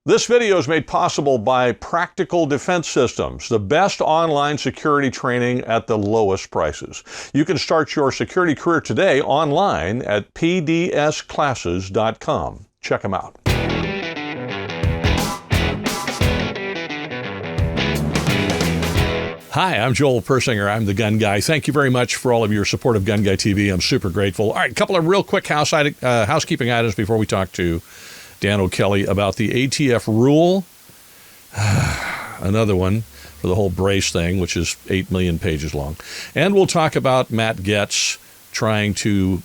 This video is made possible by Practical Defense Systems, the best online security training at the lowest prices. You can start your security career today online at pdsclasses.com. Check them out. Hi, I'm Joel Persinger. I'm the Gun Guy. Thank you very much for all of your support of GunGuyTV. I'm super grateful. All right, a couple of real quick housekeeping items before we talk to Dan O'Kelly about the ATF rule. Another one for the whole brace thing, which is 8 million pages long. And we'll talk about Matt Gaetz trying to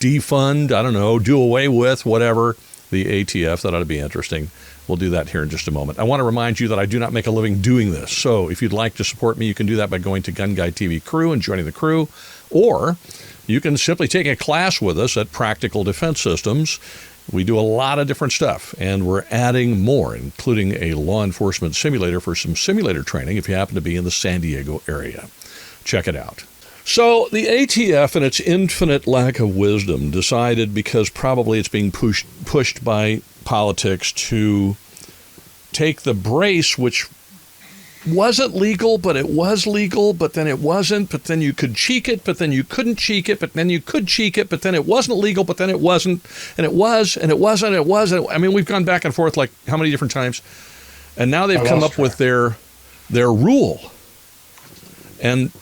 defund, I don't know, do away with, whatever, the ATF. That ought to be interesting. We'll do that here in just a moment. I want to remind you that I do not make a living doing this. So if you'd like to support me, you can do that by going to GunGuyTV crew and joining the crew. Or you can simply take a class with us at Practical Defense Systems. We do a lot of different stuff, and we're adding more, including a law enforcement simulator for some simulator training if you happen to be in the San Diego area. Check it out. So the ATF, in its infinite lack of wisdom, decided, because probably it's being pushed by politics, to take the brace, which wasn't legal, but it was legal, but then it wasn't, but then you could cheek it, but then you couldn't cheek it, but then you could cheek it, but then it wasn't legal, but then it wasn't, and it was, and it wasn't, and it was. I mean, we've gone back and forth like how many different times, and now they've come up with their rule. And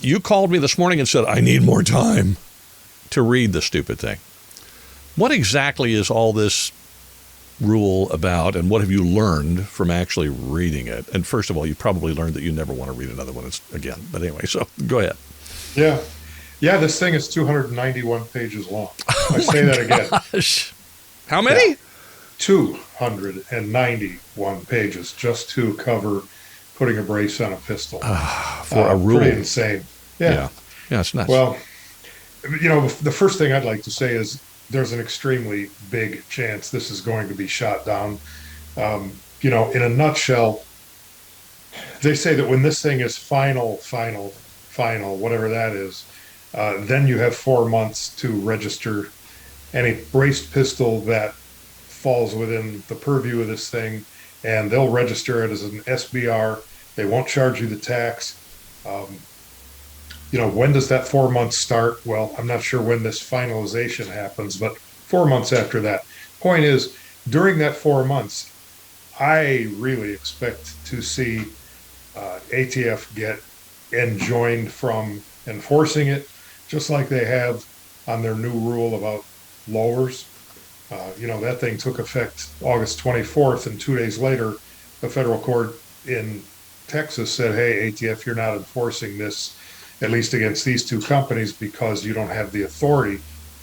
you called me this morning and said, I need more time to read the stupid thing. What exactly is all this rule about, and what have you learned from actually reading it? And first of all, you probably learned that you never want to read another one again. But anyway, so go ahead. Yeah, this thing is 291 pages long. I say that again. How many? Yeah. 291 pages just to cover putting a brace on a pistol. For a rule. Pretty insane. Yeah, it's nuts. Well, the first thing I'd like to say is there's an extremely big chance this is going to be shot down. In a nutshell, they say that when this thing is final, whatever that is, then you have 4 months to register any braced pistol that falls within the purview of this thing, and they'll register it as an SBR. They won't charge you the tax. When does that 4 months start? Well, I'm not sure when this finalization happens, but 4 months after that. Point is, during that 4 months, I really expect to see ATF get enjoined from enforcing it, just like they have on their new rule about lowers. That thing took effect August 24th, and 2 days later, the federal court in Texas said, hey, ATF, you're not enforcing this, at least against these two companies, because you don't have the authority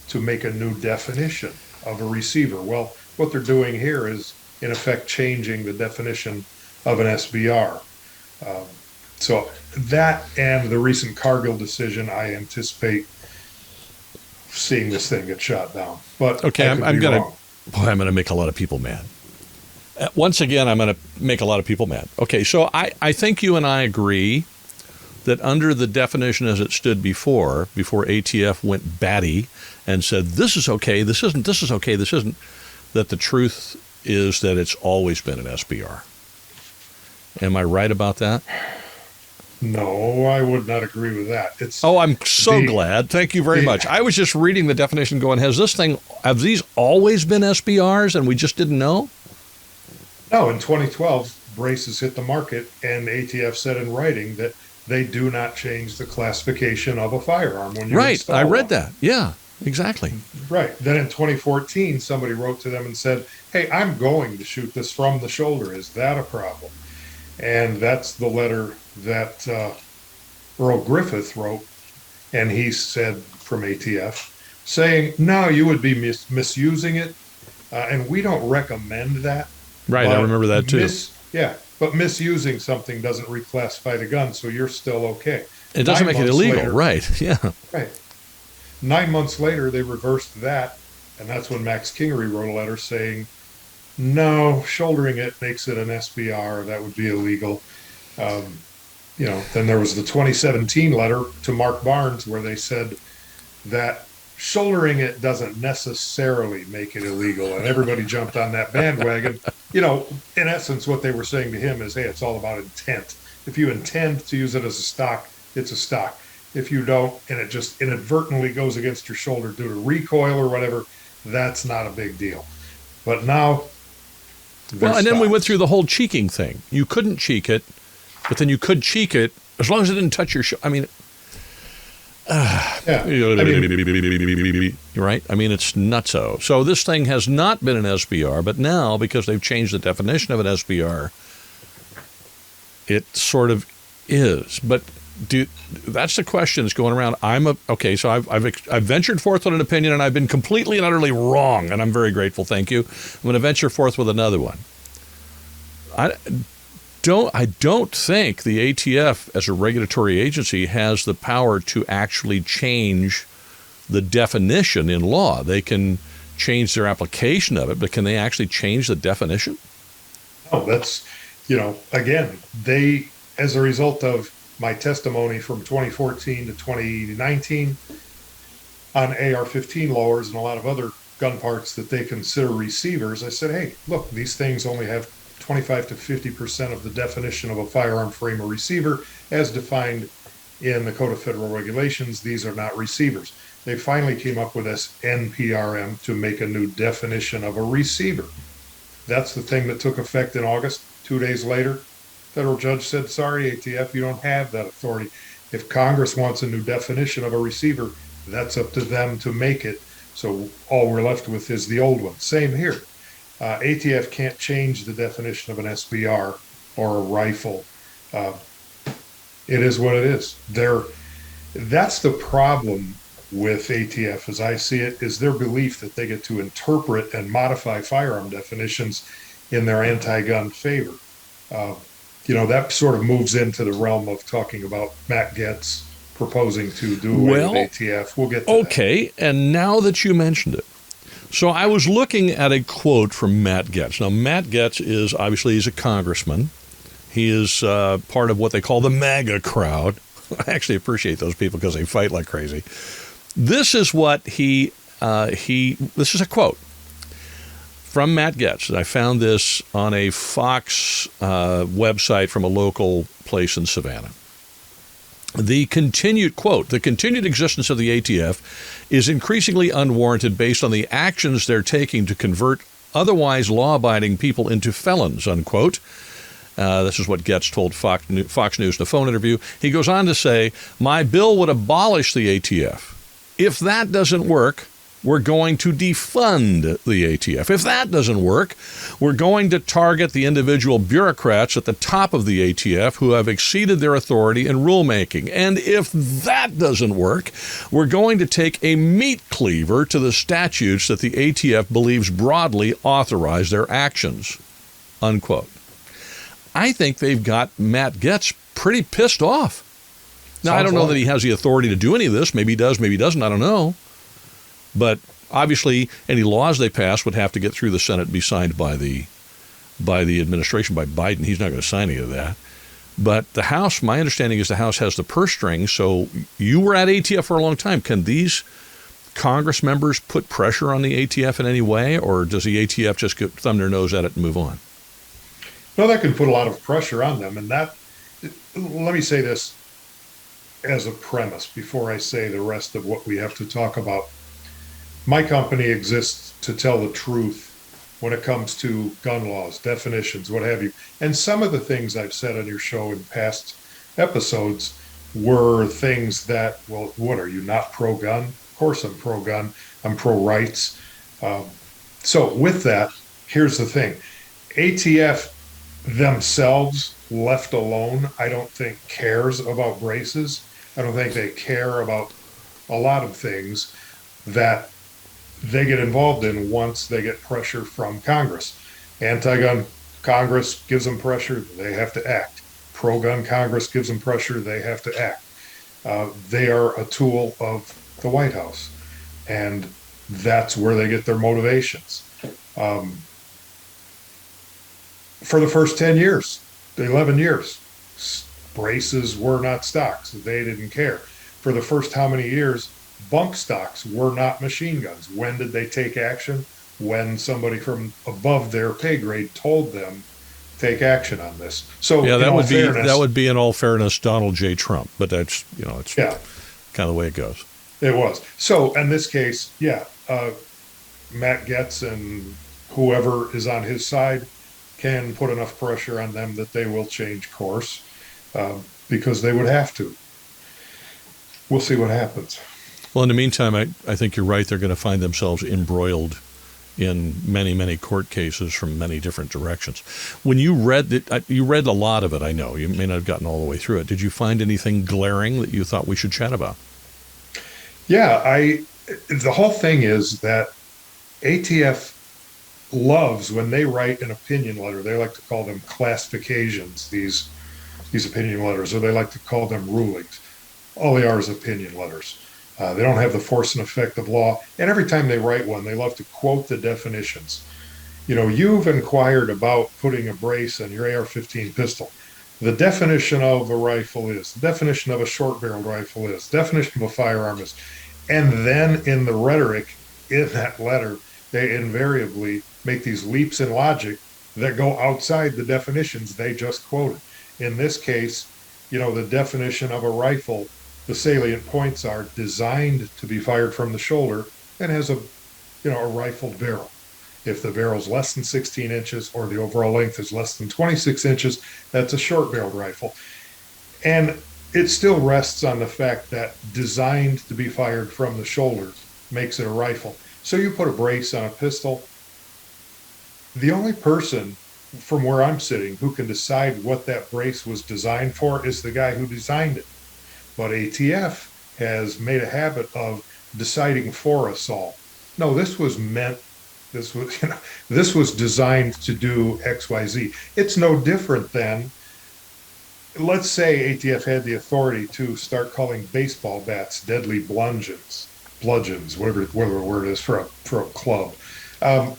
to make a new definition of a receiver. Well, what they're doing here is, in effect, changing the definition of an SBR. So that and the recent Cargill decision, I anticipate seeing this thing get shot down. But okay, I'm going to make a lot of people mad. Once again, I'm going to make a lot of people mad. Okay, so I think you and I agree that under the definition as it stood before ATF went batty and said, this is okay, this isn't, this is okay, this isn't, that the truth is that it's always been an SBR. Am I right about that? No, I would not agree with that. I'm so glad. Thank you very much. I was just reading the definition going, have these always been SBRs and we just didn't know? No, in 2012, braces hit the market, and ATF said in writing that they do not change the classification of a firearm when you install I read one. that. Yeah, exactly. Right. Then in 2014, somebody wrote to them and said, hey, I'm going to shoot this from the shoulder. Is that a problem? And that's the letter that Earl Griffith wrote, and he said from ATF, saying, no, you would be misusing it, and we don't recommend that. Right, I remember that too. But misusing something doesn't reclassify the gun, so you're still okay. It doesn't make it illegal, right? Yeah. Right. 9 months later, they reversed that, and that's when Max Kingery wrote a letter saying, no, shouldering it makes it an SBR. That would be illegal. Then there was the 2017 letter to Mark Barnes where they said that shouldering it doesn't necessarily make it illegal. And everybody jumped on that bandwagon. In essence, what they were saying to him is, hey, it's all about intent. If you intend to use it as a stock, it's a stock. If you don't, and it just inadvertently goes against your shoulder due to recoil or whatever, that's not a big deal. But now, well, and then we went through the whole cheeking thing. You couldn't cheek it, but then you could cheek it as long as it didn't touch your shoulder. I mean, yeah. Right? I mean, it's nutso. So this thing has not been an SBR, but now, because they've changed the definition of an SBR, it sort of is. But that's the question that's going around. So I've ventured forth with an opinion, and I've been completely and utterly wrong, and I'm very grateful. Thank you. I'm going to venture forth with another one. I don't think the ATF as a regulatory agency has the power to actually change the definition in law. They can change their application of it, but can they actually change the definition? No, that's, again, they, as a result of my testimony from 2014 to 2019 on AR-15 lowers and a lot of other gun parts that they consider receivers, I said, hey, look, these things only have 25 to 50% of the definition of a firearm frame or receiver as defined in the Code of Federal Regulations. These are not receivers. They finally came up with this NPRM to make a new definition of a receiver. That's the thing that took effect in August. 2 days later, federal judge said, sorry, ATF, you don't have that authority. If Congress wants a new definition of a receiver, that's up to them to make it. So all we're left with is the old one. Same here. ATF can't change the definition of an SBR or a rifle. It is what it is. That's the problem with ATF, as I see it, is their belief that they get to interpret and modify firearm definitions in their anti-gun favor. That sort of moves into the realm of talking about Matt Getz proposing to do away with ATF. We'll get to that. Okay, and now that you mentioned it, so I was looking at a quote from Matt Getz. Now, Matt Getz he's a congressman. He is part of what they call the MAGA crowd. I actually appreciate those people because they fight like crazy. This is what this is a quote from Matt Getz. I found this on a Fox website from a local place in Savannah. The continued existence of the ATF is increasingly unwarranted based on the actions they're taking to convert otherwise law-abiding people into felons, unquote. This is what Getz told Fox News in a phone interview. He goes on to say, my bill would abolish the ATF. If that doesn't work, we're going to defund the ATF. If that doesn't work, we're going to target the individual bureaucrats at the top of the ATF who have exceeded their authority in rulemaking. And if that doesn't work, we're going to take a meat cleaver to the statutes that the ATF believes broadly authorize their actions, unquote. I think they've got Matt Getz pretty pissed off. Now, I don't know that he has the authority to do any of this. Maybe he does, maybe he doesn't. I don't know. But obviously, any laws they pass would have to get through the Senate and be signed by the administration, by Biden. He's not going to sign any of that. But the House, my understanding is the House has the purse strings. So you were at ATF for a long time. Can these Congress members put pressure on the ATF in any way, or does the ATF just thumb their nose at it and move on? No, that can put a lot of pressure on them. And let me say this as a premise before I say the rest of what we have to talk about. My company exists to tell the truth when it comes to gun laws, definitions, what have you. And some of the things I've said on your show in past episodes were things that, well, what are you, not pro-gun? Of course I'm pro-gun. I'm pro-rights. So with that, here's the thing. ATF themselves, left alone, I don't think cares about braces. I don't think they care about a lot of things that they get involved in once they get pressure from Congress. Anti-gun Congress gives them pressure, they have to act. Pro-gun Congress gives them pressure, they have to act. They are a tool of the White House, and that's where they get their motivations. For the first 10 years, 11 years, braces were not stocks. They didn't care. For the first how many years, bunk stocks were not machine guns. When did they take action? When somebody from above their pay grade told them, take action on this. So Yeah, that would be in all fairness Donald J. Trump, but that's, it's yeah, kind of the way it goes. it was. So in this case, yeah, Matt Getz and whoever is on his side can put enough pressure on them that they will change course, because they would have to. We'll see what happens. Well, in the meantime, I think you're right. They're going to find themselves embroiled in many, many court cases from many different directions. When you read it, you read a lot of it, I know. You may not have gotten all the way through it. Did you find anything glaring that you thought we should chat about? Yeah, the whole thing is that ATF loves when they write an opinion letter. They like to call them classifications, these opinion letters, or they like to call them rulings. All they are is opinion letters. They don't have the force and effect of law. And every time they write one, they love to quote the definitions. You've inquired about putting a brace on your AR-15 pistol. The definition of a rifle is, the definition of a short-barreled rifle is, the definition of a firearm is. And then in the rhetoric in that letter, they invariably make these leaps in logic that go outside the definitions they just quoted. In this case, the definition of a rifle, the salient points are designed to be fired from the shoulder and has a rifled barrel. If the barrel is less than 16 inches or the overall length is less than 26 inches, that's a short-barreled rifle. And it still rests on the fact that designed to be fired from the shoulder makes it a rifle. So you put a brace on a pistol. The only person from where I'm sitting who can decide what that brace was designed for is the guy who designed it. But ATF has made a habit of deciding for us all. No, this was designed to do XYZ. It's no different than, let's say ATF had the authority to start calling baseball bats deadly bludgeons, whatever the word is for a club. The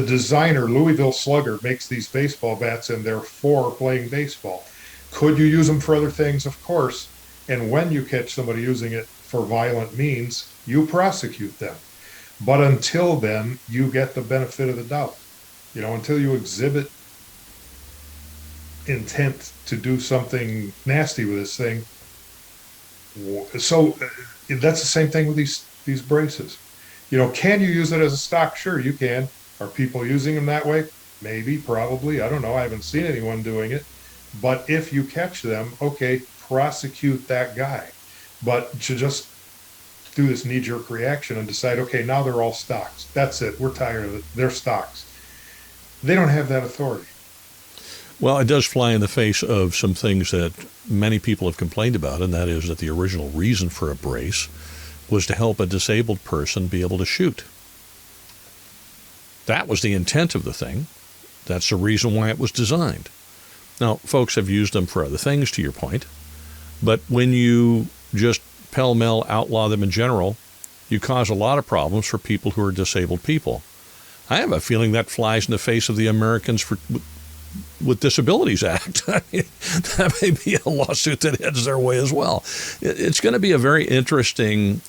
designer, Louisville Slugger, makes these baseball bats and they're for playing baseball. Could you use them for other things? Of course. And when you catch somebody using it for violent means, you prosecute them. But until then, you get the benefit of the doubt. Until you exhibit intent to do something nasty with this thing. So that's the same thing with these braces. Can you use it as a stock? Sure, you can. Are people using them that way? Maybe, probably. I don't know. I haven't seen anyone doing it. But if you catch them, okay, prosecute that guy. But to just do this knee-jerk reaction and decide, okay, now they're all stocks. That's it. We're tired of it. They're stocks. They don't have that authority. Well, it does fly in the face of some things that many people have complained about, and that is that the original reason for a brace was to help a disabled person be able to shoot. That was the intent of the thing. That's the reason why it was designed. Now, folks have used them for other things, to your point, but when you just pell-mell outlaw them in general, you cause a lot of problems for people who are disabled people. I have a feeling that flies in the face of the Americans with Disabilities Act. That may be a lawsuit that heads their way as well. It's going to be a very interesting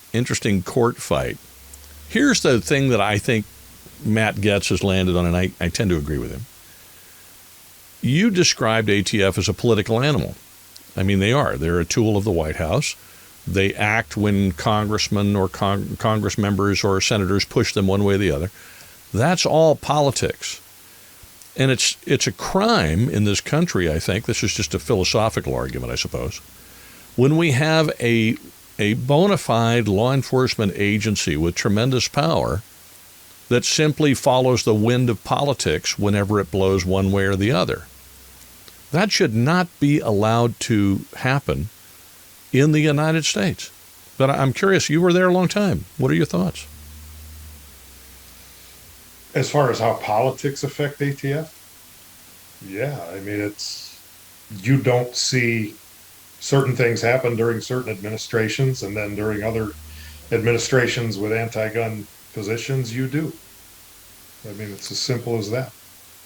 court fight. Here's the thing that I think Matt Getz has landed on, and I tend to agree with him. You described ATF as a political animal. I mean, they are. They're a tool of the White House. They act when congressmen or Congress members or senators push them one way or the other. That's all politics. And it's a crime in this country, I think. This is just a philosophical argument, I suppose. When we have a bona fide law enforcement agency with tremendous power that simply follows the wind of politics whenever it blows one way or the other. That should not be allowed to happen in the United States. But I'm curious, you were there a long time. What are your thoughts? As far as how politics affect ATF? Yeah, I mean, you don't see certain things happen during certain administrations, and then during other administrations with anti-gun positions, you do. I mean, it's as simple as that.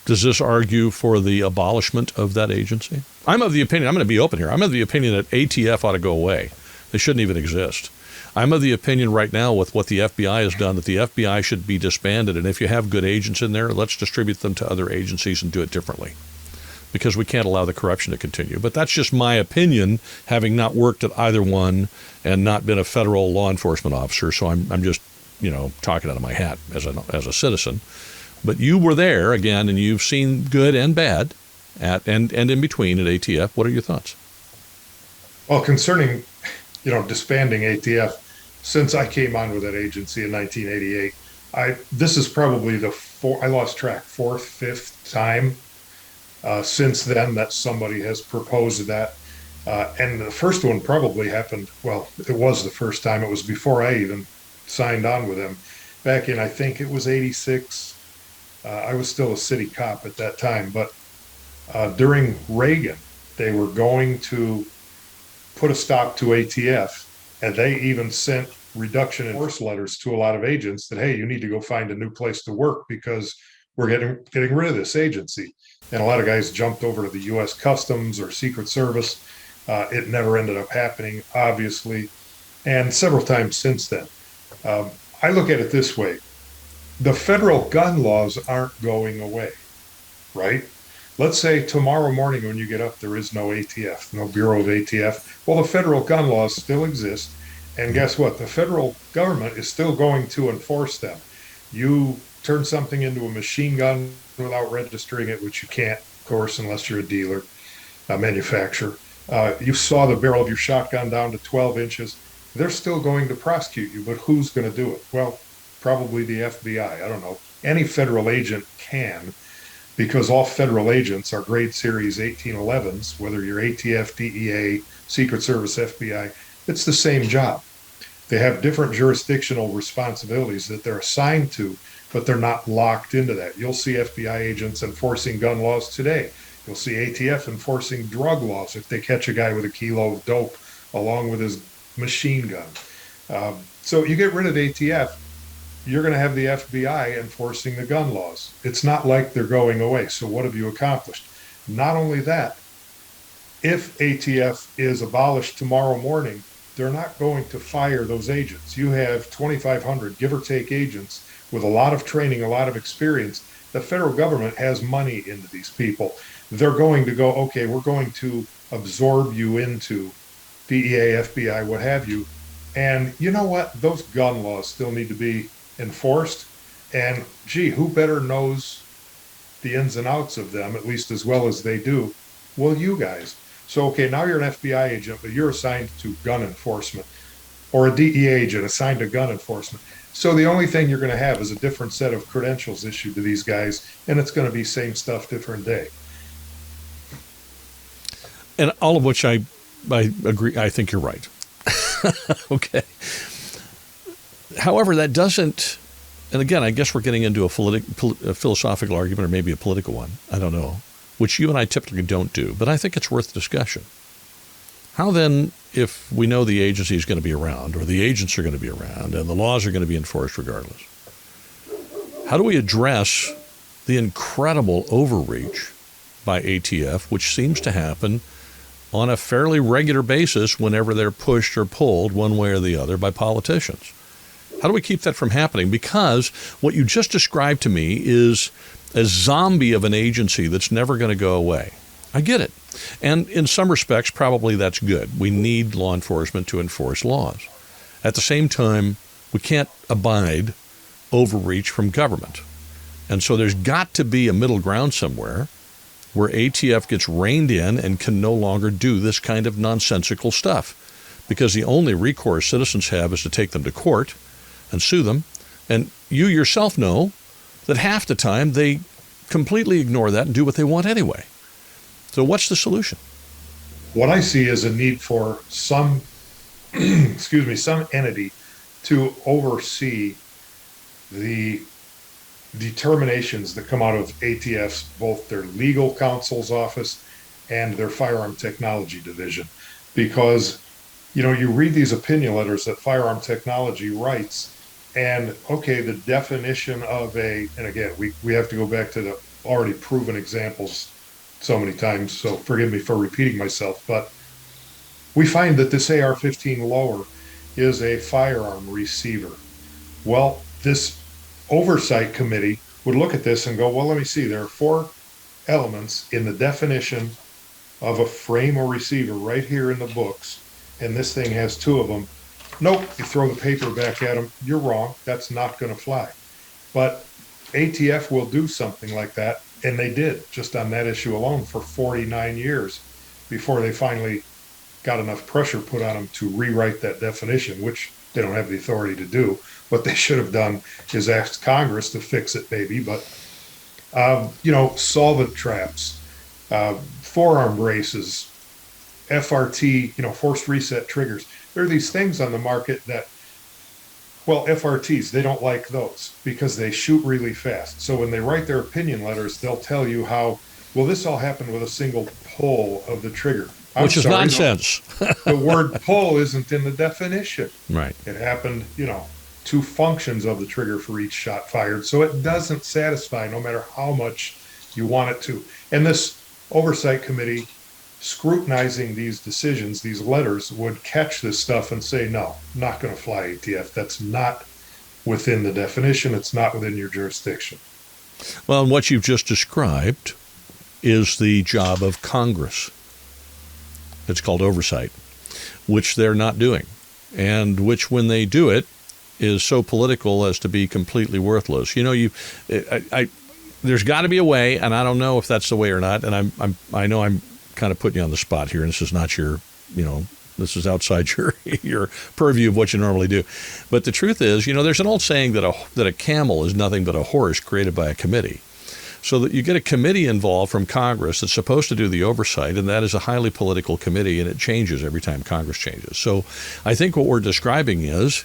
Does this argue for the abolishment of that agency? I'm of the opinion, I'm going to be open here, I'm of the opinion that ATF ought to go away. They shouldn't even exist. I'm of the opinion right now with what the FBI has done that the FBI should be disbanded. And if you have good agents in there, let's distribute them to other agencies and do it differently, because we can't allow the corruption to continue. But that's just my opinion, having not worked at either one and not been a federal law enforcement officer. So I'm just, talking out of my hat as a citizen. But you were there again, and you've seen good and bad and in between at ATF. What are your thoughts? Well, concerning, disbanding ATF, since I came on with that agency in 1988, this is probably I lost track, fourth, fifth time since then that somebody has proposed that. And the first one probably happened, well, it was the first time. It was before I even signed on with them. Back in, I think it was 86. I was still a city cop at that time. But during Reagan, they were going to put a stop to ATF. And they even sent reduction in force letters to a lot of agents that, hey, you need to go find a new place to work because we're getting rid of this agency. And a lot of guys jumped over to the U.S. Customs or Secret Service. It never ended up happening, obviously, and several times since then. I look at it this way. The federal gun laws aren't going away, right? Let's say tomorrow morning when you get up, there is no ATF, no Bureau of ATF. Well, the federal gun laws still exist. And guess what? The federal government is still going to enforce them. You turn something into a machine gun without registering it, which you can't, of course, unless you're a dealer, a manufacturer. You saw the barrel of your shotgun down to 12 inches. They're still going to prosecute you, but who's going to do it? Well, probably the FBI. I don't know. Any federal agent can, because all federal agents are grade series 1811s, whether you're ATF, DEA, Secret Service, FBI. It's the same job. They have different jurisdictional responsibilities that they're assigned to, but they're not locked into that. You'll see FBI agents enforcing gun laws today. You'll see ATF enforcing drug laws if they catch a guy with a kilo of dope along with his machine gun. So you get rid of ATF, you're going to have the FBI enforcing the gun laws. It's not like they're going away. So what have you accomplished? Not only that, if ATF is abolished tomorrow morning, they're not going to fire those agents. You have 2,500, give or take, agents with a lot of training, a lot of experience. The federal government has money into these people. They're going to go, okay, we're going to absorb you into DEA, FBI, what have you. And you know what? Those gun laws still need to be enforced. And gee, who better knows the ins and outs of them, at least as well as they do? Well, you guys. So, okay, now you're an FBI agent, but you're assigned to gun enforcement, or a DEA agent assigned to gun enforcement. So the only thing you're going to have is a different set of credentials issued to these guys, and it's going to be same stuff, different day. And all of which I agree. I think you're right. Okay. However, that doesn't, and again, I guess we're getting into a philosophical argument, or maybe a political one. I don't know, which you and I typically don't do, but I think it's worth discussion. How then, if we know the agency is going to be around, or the agents are going to be around, and the laws are going to be enforced regardless, how do we address the incredible overreach by ATF, which seems to happen on a fairly regular basis whenever they're pushed or pulled one way or the other by politicians? How do we keep that from happening? Because what you just described to me is a zombie of an agency that's never going to go away. I get it. And in some respects, probably that's good. We need law enforcement to enforce laws. At the same time, we can't abide overreach from government. And so there's got to be a middle ground somewhere where ATF gets reined in and can no longer do this kind of nonsensical stuff. Because the only recourse citizens have is to take them to court and sue them. And you yourself know that half the time they completely ignore that and do what they want anyway. So what's the solution? What I see is a need for some, some entity to oversee the determinations that come out of ATF's, both their legal counsel's office and their firearm technology division. Because, you read these opinion letters that firearm technology writes, and okay, the definition of and again, we have to go back to the already proven examples so many times, so forgive me for repeating myself, but we find that this AR-15 lower is a firearm receiver. Well, this oversight committee would look at this and go, well, let me see. There are four elements in the definition of a frame or receiver right here in the books, and this thing has two of them. Nope, you throw the paper back at them. You're wrong. That's not going to fly. But ATF will do something like that, and they did just on that issue alone for 49 years before they finally got enough pressure put on them to rewrite that definition, which they don't have the authority to do. What they should have done is asked Congress to fix it, maybe. But solvent traps, forearm braces, FRT, forced reset triggers. There are these things on the market that, well, FRTs, they don't like those because they shoot really fast. So when they write their opinion letters, they'll tell you how, well, this all happened with a single pull of the trigger. Which is nonsense. The word pull isn't in the definition. Right. It happened, two functions of the trigger for each shot fired. So it doesn't satisfy no matter how much you want it to. And this oversight committee scrutinizing these decisions, these letters, would catch this stuff and say, no, not going to fly ATF. That's not within the definition. It's not within your jurisdiction. Well, and what you've just described is the job of Congress. It's called oversight, which they're not doing, and which, when they do it, is so political as to be completely worthless. There's got to be a way, and I don't know if that's the way or not. And I know I'm kind of putting you on the spot here, and this is not your, this is outside your purview of what you normally do. But the truth is, there's an old saying that a camel is nothing but a horse created by a committee. So that you get a committee involved from Congress that's supposed to do the oversight, and that is a highly political committee, and it changes every time Congress changes. So I think what we're describing is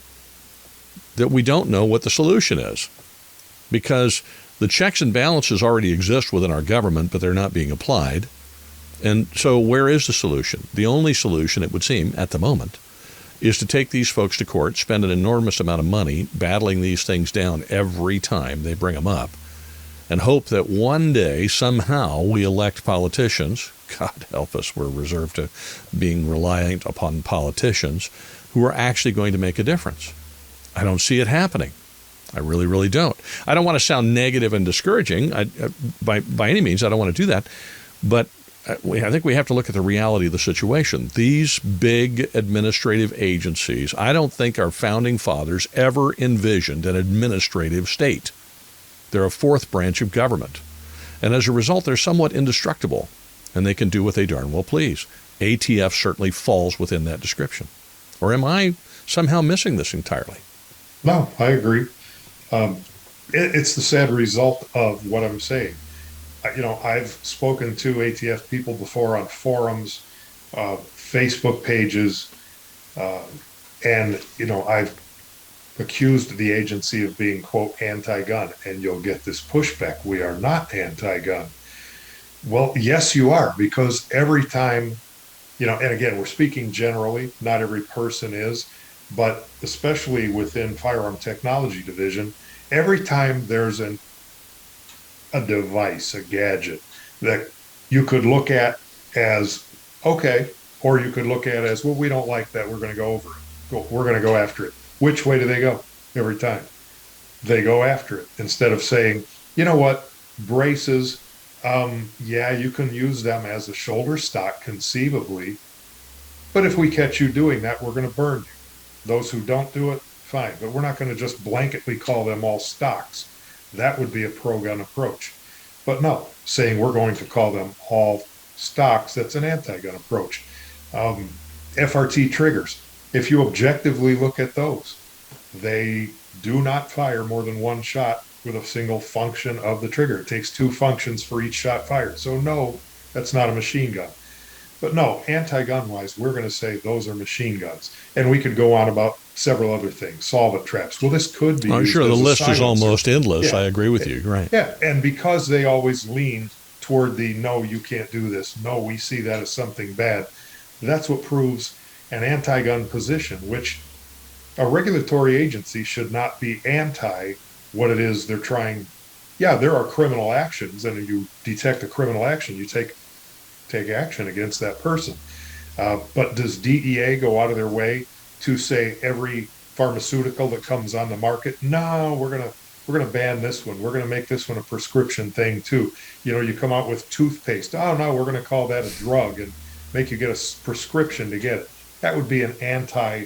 that we don't know what the solution is, because the checks and balances already exist within our government, but they're not being applied. And so where is the solution? The only solution, it would seem, at the moment, is to take these folks to court, spend an enormous amount of money battling these things down every time they bring them up, and hope that one day, somehow, we elect politicians, God help us, we're reserved to being reliant upon politicians, who are actually going to make a difference. I don't see it happening. I really, really don't. I don't want to sound negative and discouraging. By any means, I don't want to do that. But I think we have to look at the reality of the situation. These big administrative agencies, I don't think our founding fathers ever envisioned an administrative state. They're a fourth branch of government. And as a result, they're somewhat indestructible, and they can do what they darn well please. ATF certainly falls within that description. Or am I somehow missing this entirely? No, I agree. It's the sad result of what I'm saying. I've spoken to ATF people before on forums, Facebook pages, and I've accused the agency of being, quote, anti-gun, and you'll get this pushback. We are not anti-gun. Well, yes, you are, because every time, and again, we're speaking generally, not every person is, but especially within Firearm Technology Division, every time there's a device, a gadget that you could look at as, okay, or you could look at as, well, we don't like that, we're going to go over it. We're going to go after it. Which way do they go? Every time they go after it, instead of saying, you know what, braces, yeah, you can use them as a shoulder stock conceivably, but if we catch you doing that, we're going to burn you. Those who don't do it, fine, but we're not going to just blanketly call them all stocks. That would be a pro-gun approach. But no, saying we're going to call them all stocks, that's an anti-gun approach. FRT triggers. If you objectively look at those, they do not fire more than one shot with a single function of the trigger. It takes two functions for each shot fired. So no, that's not a machine gun. But no, anti-gun wise, we're going to say those are machine guns. And we could go on about several other things, solvent traps. Well, this could be. I'm sure the list is almost endless. Yeah. I agree with you. Right. Yeah. And because they always lean toward the, no, you can't do this. No, we see that as something bad. That's what proves an anti-gun position, which a regulatory agency should not be anti what it is they're trying. Yeah, there are criminal actions, and if you detect a criminal action, you take action against that person. But does DEA go out of their way to say every pharmaceutical that comes on the market, no, we're gonna ban this one. We're gonna make this one a prescription thing too. You come out with toothpaste. Oh no, we're gonna call that a drug and make you get a prescription to get it. That would be an anti,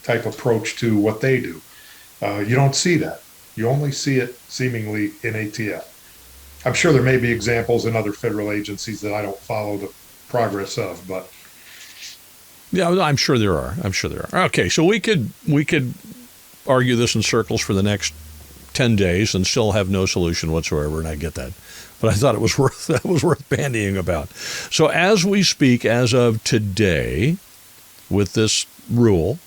type approach to what they do. You don't see that. You only see it seemingly in ATF. I'm sure there may be examples in other federal agencies that I don't follow the progress of, but yeah, I'm sure there are. I'm sure there are. Okay, so we could argue this in circles for the next 10 days and still have no solution whatsoever, and I get that. But I thought it was worth bandying about. So as we speak, as of today, with this rule,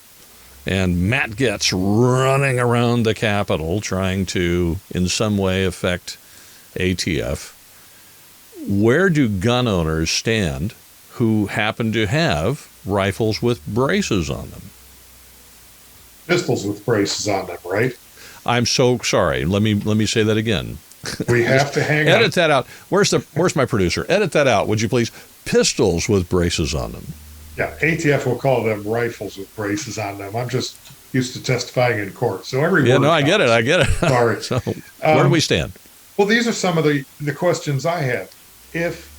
and Matt Getz running around the Capitol trying to, in some way, affect ATF, where do gun owners stand who happen to have rifles with braces on them? pistols with braces on them, right? I'm so sorry. Let me say that again. We have to hang Edit that out. Where's my producer? Edit that out, would you please? Pistols with braces on them. Yeah, ATF will call them rifles with braces on them. I'm just used to testifying in court, so every Yeah, word no, I get it. Sorry. So, where do we stand? Well, these are some of the questions I have. If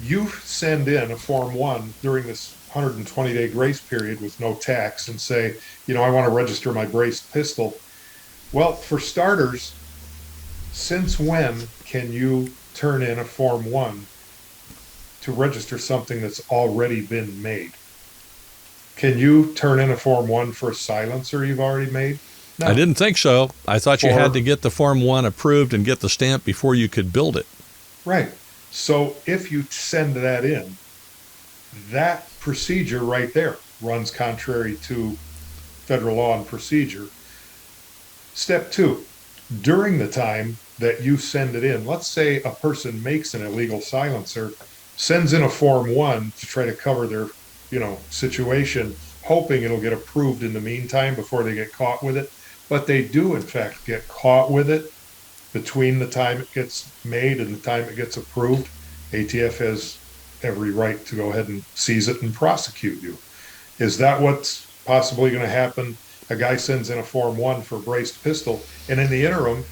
you send in a Form 1 during this 120-day grace period with no tax and say, I want to register my braced pistol, well, for starters, since when can you turn in a Form 1 to register something that's already been made? Can you turn in a Form 1 for a silencer you've already made? No. I didn't think so. I thought you had to get the Form 1 approved and get the stamp before you could build it. Right. So if you send that in, that procedure right there runs contrary to federal law and procedure. Step 2, during the time that you send it in, let's say a person makes an illegal silencer, sends in a Form 1 to try to cover their, situation, hoping it'll get approved in the meantime before they get caught with it. But they do, in fact, get caught with it between the time it gets made and the time it gets approved. ATF has every right to go ahead and seize it and prosecute you. Is that what's possibly going to happen? A guy sends in a Form 1 for a braced pistol, and in the interim,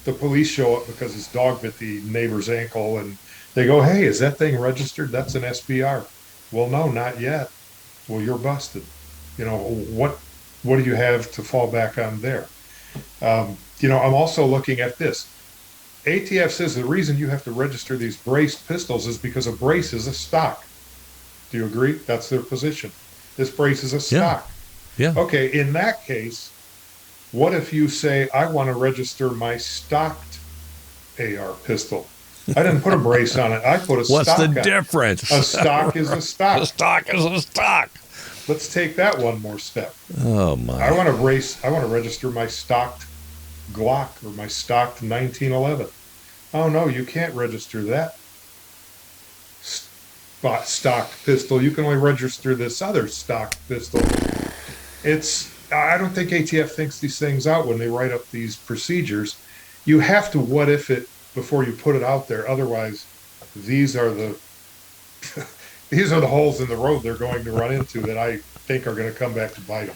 the police show up because his dog bit the neighbor's ankle, and they go, hey, is that thing registered? That's an SBR. Well, no, not yet. Well, you're busted. What do you have to fall back on there? I'm also looking at this. ATF says the reason you have to register these braced pistols is because a brace is a stock. Do you agree? That's their position. This brace is a stock. Yeah. Okay, in that case, what if you say, I want to register my stocked AR pistol? I didn't put a brace on it. I put a stock What's the on it. difference? A stock is a stock. A stock is a stock. Let's take that one more step. Oh, my. I want to register my stocked Glock or my stocked 1911. Oh, no, you can't register that stocked pistol. You can only register this other stocked pistol. I don't think ATF thinks these things out when they write up these procedures. You have to what if it before you put it out there. Otherwise, these are the holes in the road they're going to run into that I think are going to come back to bite them.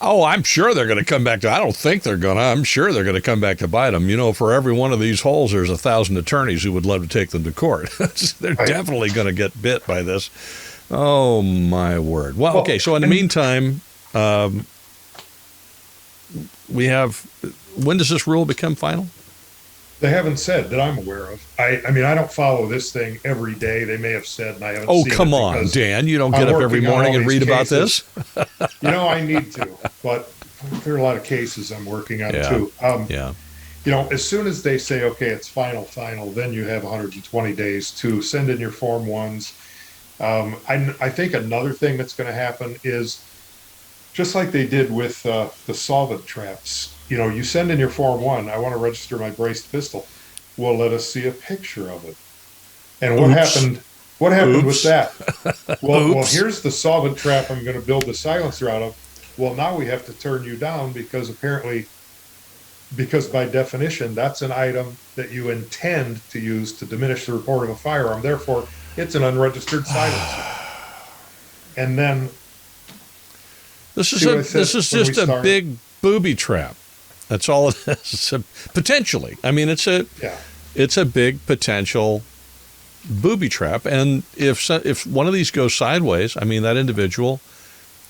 Oh, I'm sure they're going to come back to. I don't think they're going to. I'm sure they're going to come back to bite them. For every one of these holes, there's 1,000 attorneys who would love to take them to court. They're definitely going to get bit by this. Oh, my word. Well, okay. So in the meantime, we have. When does this rule become final? They haven't said that I'm aware of. I don't follow this thing every day. They may have said, and I haven't seen it. Oh, come on, Dan. You don't get up every morning and read about this? I need to, but there are a lot of cases I'm working on too. As soon as they say, okay, it's final, then you have 120 days to send in your Form 1s. I think another thing that's going to happen is, just like they did with the solvent traps, you send in your Form 1, I want to register my braced pistol. Well, let us see a picture of it. And what happened? What happened with that? Well, here's the solvent trap I'm going to build the silencer out of. Well, now we have to turn you down because by definition, that's an item that you intend to use to diminish the report of a firearm. Therefore, it's an unregistered silencer. And then This is See what I said this is when we just a started? big booby trap. That's all it is. Potentially. I mean, it's a big potential booby trap. And if one of these goes sideways, I mean, that individual,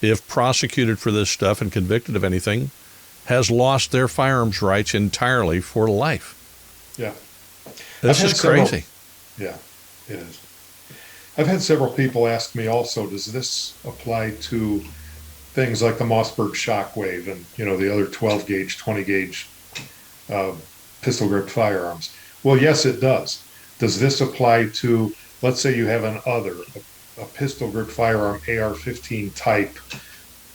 if prosecuted for this stuff and convicted of anything, has lost their firearms rights entirely for life. Yeah. This is crazy. Yeah, it is. I've had several people ask me also, does this apply to things like the Mossberg Shockwave and, the other 12 gauge, 20 gauge pistol grip firearms? Well, yes, it does. Does this apply to, let's say you have a pistol grip firearm, AR-15 type,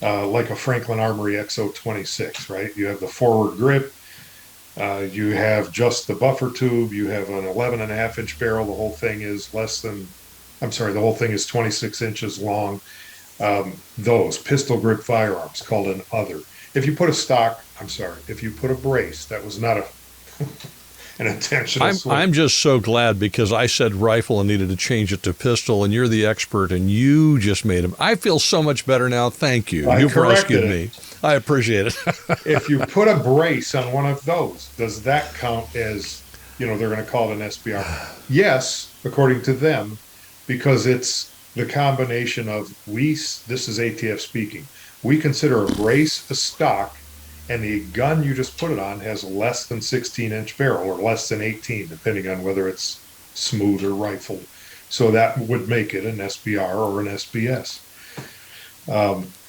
like a Franklin Armory XO26, right? You have the forward grip, you have just the buffer tube, you have an 11.5-inch barrel, the whole thing is the whole thing is 26 inches long. Those pistol grip firearms called an other. If you put a brace, that was not an intentional swing. I'm just so glad because I said rifle and needed to change it to pistol, and you're the expert, and you just made him. I feel so much better now. Thank you. You've rescued me. I appreciate it. If you put a brace on one of those, does that count as, they're going to call it an SBR? Yes, according to them, because it's the combination of this is ATF speaking. We consider a brace a stock, and the gun you just put it on has less than 16-inch barrel or less than 18, depending on whether it's smooth or rifled. So that would make it an SBR or an SBS.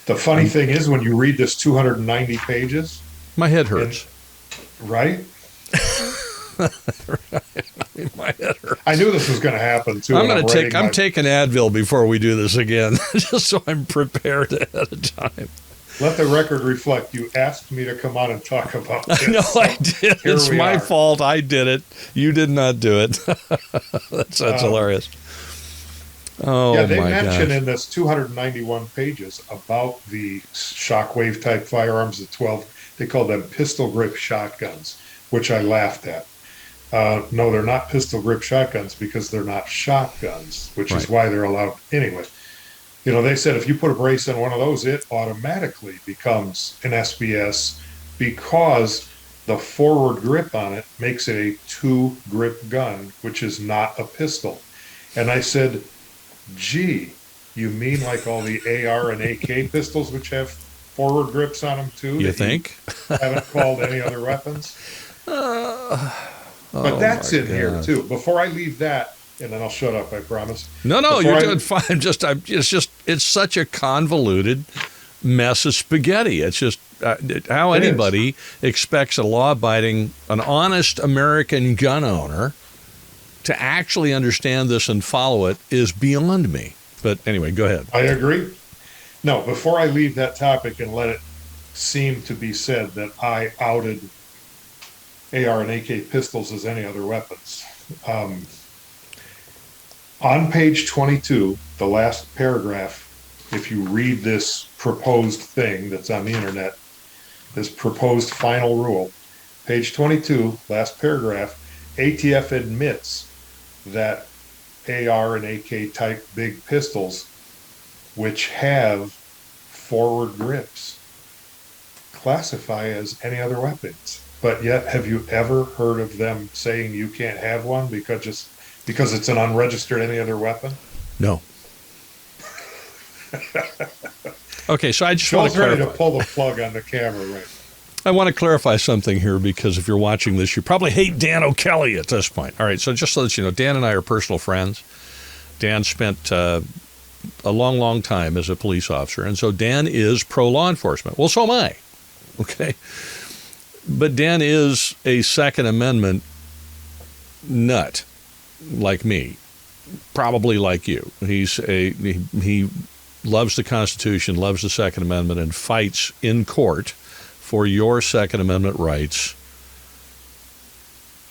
The funny thing is, when you read this 290 pages, my head hurts. Right? My head hurts. I knew this was going to happen too. I'm taking Advil before we do this again, just so I'm prepared ahead of time. Let the record reflect. You asked me to come on and talk about this. I know I did. It's my fault. I did it. You did not do it. That's hilarious. Oh, yeah, they my mention gosh. in this 291 pages about the shockwave type firearms, the 12. They call them pistol grip shotguns, which I laughed at. No, they're not pistol grip shotguns because they're not shotguns, which is why they're allowed anyway. They said if you put a brace on one of those, it automatically becomes an SBS because the forward grip on it makes it a 2-grip gun, which is not a pistol. And I said, gee, you mean like all the AR and AK pistols, which have forward grips on them too? You think? Haven't called any other weapons? But that's in here too. Before I leave that, and then I'll shut up, I promise. No, you're doing fine. It's such a convoluted mess of spaghetti. It's just how anybody expects a law-abiding, an honest American gun owner to actually understand this and follow it is beyond me. But anyway, go ahead. I agree. No, before I leave that topic and let it seem to be said that I outed AR and AK pistols as any other weapons. On page 22, the last paragraph, if you read this proposed thing that's on the internet, this proposed final rule, page 22, last paragraph, ATF admits that AR and AK type big pistols, which have forward grips, classify as any other weapons. But yet, have you ever heard of them saying you can't have one because it's an unregistered any other weapon? No. Okay, so I just Joel's want to clarify. ready to pull the plug on the camera right now. I want to clarify something here because if you're watching this, you probably hate Dan O'Kelly at this point. All right, so just so that you know, Dan and I are personal friends. Dan spent a long, long time as a police officer, and so Dan is pro-law enforcement. Well, so am I, okay? But Dan is a Second Amendment nut, like me, probably like you. He loves the Constitution, loves the Second Amendment, and fights in court for your Second Amendment rights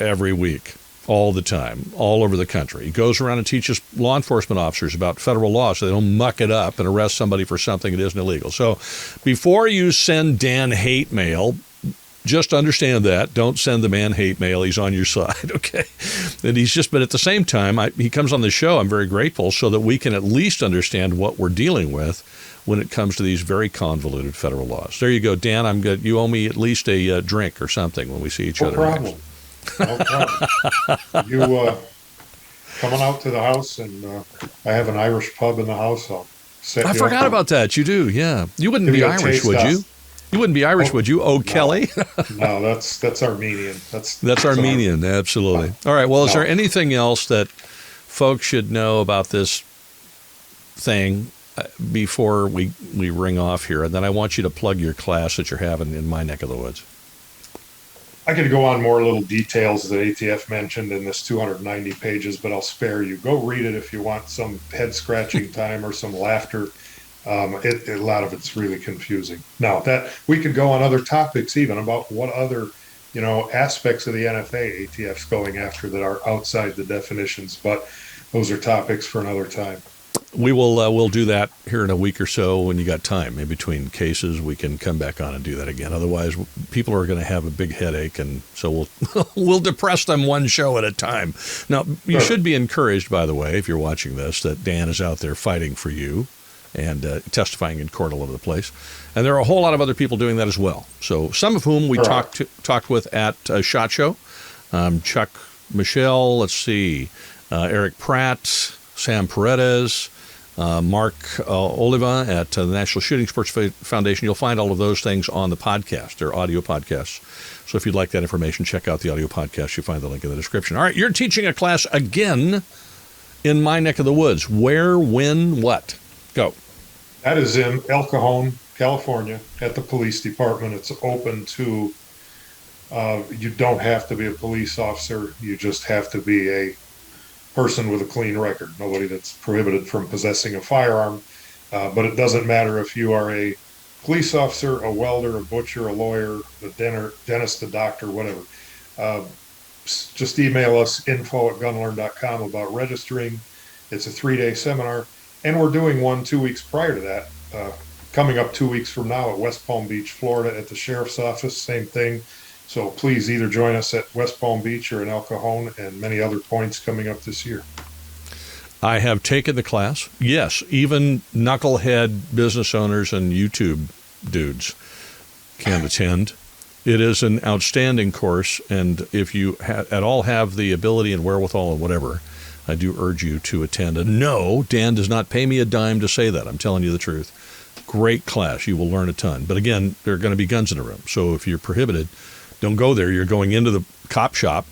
every week, all the time, all over the country. He goes around and teaches law enforcement officers about federal law so they don't muck it up and arrest somebody for something that isn't illegal. So before you send Dan hate mail, Just understand that. Don't send the man hate mail. He's on your side, okay? And but at the same time, he comes on the show. I'm very grateful so that we can at least understand what we're dealing with when it comes to these very convoluted federal laws. There you go, Dan. I'm good. You owe me at least a drink or something when we see each other. No problem. You coming out to the house, and I have an Irish pub in the house. I forgot about that. You do, yeah. You wouldn't be Irish, would you? You wouldn't be Irish, would you? Oh, Kelly? No, that's Armenian. That's Armenian, absolutely. All right, well, is there anything else that folks should know about this thing before we ring off here? And then I want you to plug your class that you're having in my neck of the woods. I could go on more little details that ATF mentioned in this 290 pages, but I'll spare you. Go read it if you want some head-scratching time or some laughter. A lot of it's really confusing. Now, that we could go on other topics even about what other, aspects of the NFA ATF's going after that are outside the definitions, but those are topics for another time. We will we'll do that here in a week or so when you got time. In between cases, we can come back on and do that again. Otherwise, people are going to have a big headache, and so we'll depress them one show at a time. Now, you should be encouraged, by the way, if you're watching this, that Dan is out there fighting for you and testifying in court all over the place. And there are a whole lot of other people doing that as well. So some of whom we talked with at SHOT Show. Chuck Michelle, let's see, Eric Pratt, Sam Paredes, Mark Oliva at the National Shooting Sports Foundation. You'll find all of those things on the podcast. They're audio podcasts. So if you'd like that information, check out the audio podcast. You'll find the link in the description. All right, you're teaching a class again in my neck of the woods. Where, when, what? Go. That is in El Cajon, California, at the police department. It's open to, you don't have to be a police officer. You just have to be a person with a clean record, nobody that's prohibited from possessing a firearm. But it doesn't matter if you are a police officer, a welder, a butcher, a lawyer, a dentist, a doctor, whatever. Just email us info@gunlearn.com about registering. It's a 3-day seminar, and we're doing one 2 weeks prior to that, coming up 2 weeks from now at West Palm Beach, Florida, at the sheriff's office. Same thing. So please either join us at West Palm Beach or in El Cajon, and many other points coming up this year. I have taken the class. Yes, even knucklehead business owners and YouTube dudes can attend. It is an outstanding course, and if you at all have the ability and wherewithal and whatever, I do urge you to attend. And no, Dan does not pay me a dime to say that. I'm telling you the truth. Great class. You will learn a ton. But again, there are going to be guns in the room. So if you're prohibited, don't go there. You're going into the cop shop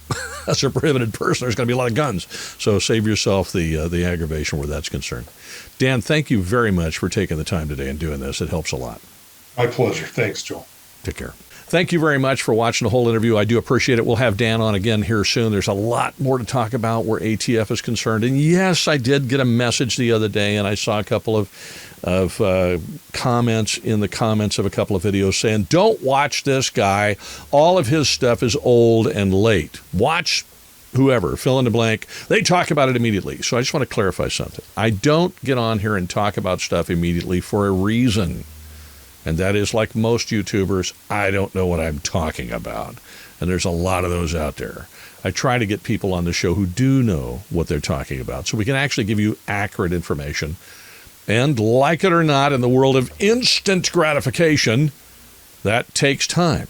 as a prohibited person. There's going to be a lot of guns. So save yourself the aggravation where that's concerned. Dan, thank you very much for taking the time today and doing this. It helps a lot. My pleasure. Thanks, Joel. Take care. Thank you very much for watching the whole interview. I do appreciate it. We'll have Dan on again here soon. There's a lot more to talk about where ATF is concerned. And yes, I did get a message the other day, and I saw a couple of comments in the comments of a couple of videos saying, don't watch this guy. All of his stuff is old and late. Watch whoever, fill in the blank. They talk about it immediately. So I just want to clarify something. I don't get on here and talk about stuff immediately for a reason. And that is, like most YouTubers, I don't know what I'm talking about. And there's a lot of those out there. I try to get people on the show who do know what they're talking about so we can actually give you accurate information. And like it or not, in the world of instant gratification, that takes time.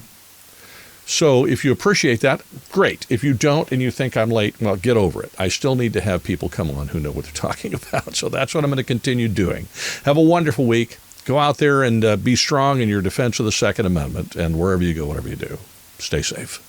So if you appreciate that, great. If you don't and you think I'm late, well, get over it. I still need to have people come on who know what they're talking about. So that's what I'm going to continue doing. Have a wonderful week. Go out there and be strong in your defense of the Second Amendment. And wherever you go, whatever you do, stay safe.